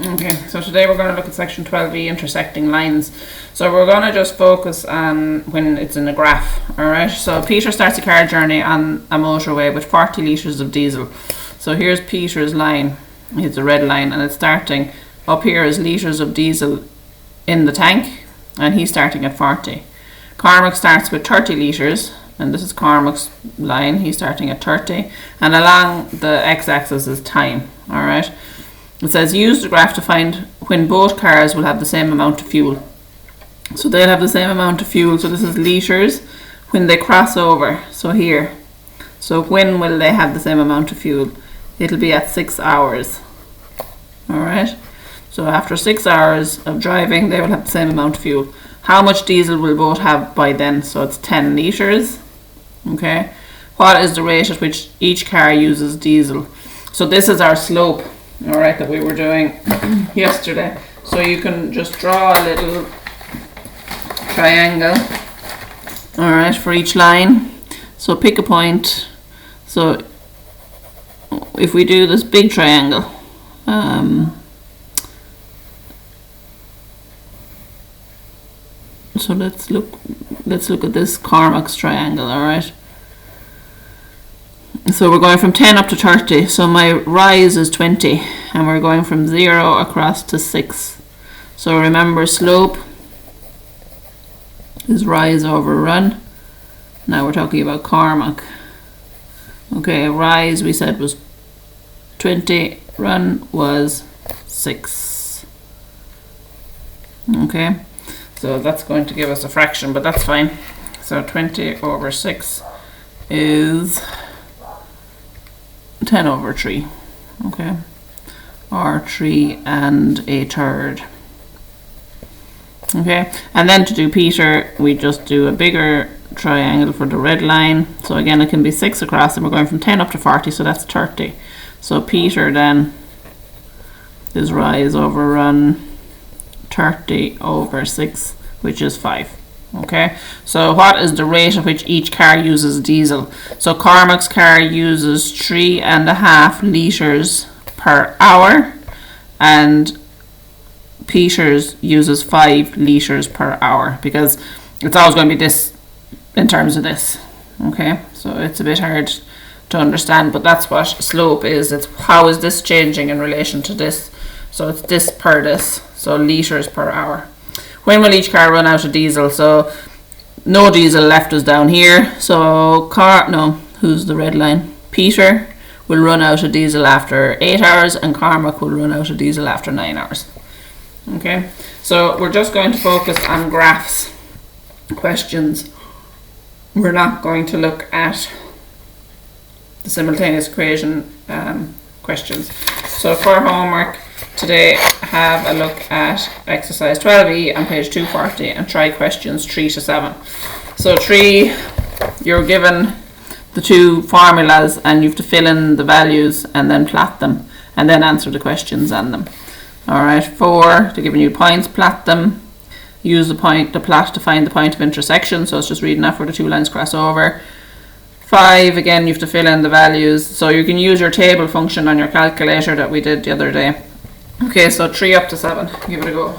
Okay, so today we're going to look at section 12E, intersecting lines. So we're going to just focus on when it's in a graph, alright? So Peter starts a car journey on a motorway with 40 litres of diesel. So here's Peter's line, it's a red line, and it's starting, up here is litres of diesel in the tank, and he's starting at 40. Cormac starts with 30 litres, and this is Cormac's line, he's starting at 30, and along the x-axis is time, alright? It says use the graph to find when both cars will have the same amount of fuel. So they'll have the same amount of fuel, so this is litres, when they cross over, so here. So when will they have the same amount of fuel? It'll be at 6 hours. Alright, so after 6 hours of driving, they will have the same amount of fuel. How much diesel will both have by then? So it's 10 litres. Okay, what is the rate at which each car uses diesel? So this is our slope, alright, that we were doing yesterday. So you can just draw a little triangle, alright, for each line. So pick a point. So if we do this big triangle, so let's look at this Cormac's triangle, alright. So we're going from 10 up to 30, so my rise is 20, and we're going from 0 across to 6. So remember, slope is rise over run. Now we're talking about Cormac. Okay, rise we said was 20, run was 6. Okay, so that's going to give us a fraction, but that's fine. So 20 over 6 is 10 over 3, okay, or 3 and a third. Okay, and then to do Peter, we just do a bigger triangle for the red line. So again, it can be 6 across, and we're going from 10 up to 40, so that's 30. So Peter then is rise over run 30 over 6, which is 5. Okay, so what is the rate at which each car uses diesel? So Cormac's car uses 3.5 litres per hour, and Peter's uses 5 litres per hour, because it's always going to be this in terms of this. Okay, so it's a bit hard to understand, but that's what slope is. It's how is this changing in relation to this. So it's this per this, so litres per hour. When will each car run out of diesel? So no diesel left is down here. So who's the red line? Peter will run out of diesel after 8 hours, and Cormac will run out of diesel after 9 hours. Okay, so we're just going to focus on graphs questions. We're not going to look at the simultaneous equation questions. So for homework today, have a look at exercise 12E on page 240 and try questions 3 to 7. So 3, you're given the two formulas and you have to fill in the values and then plot them and then answer the questions on them. Alright, 4, they're giving you points, plot them, use the plot to find the point of intersection, so it's just reading that where the two lines cross over. 5, again, you have to fill in the values, so you can use your table function on your calculator that we did the other day. Okay, so 3 up to 7, give it a go.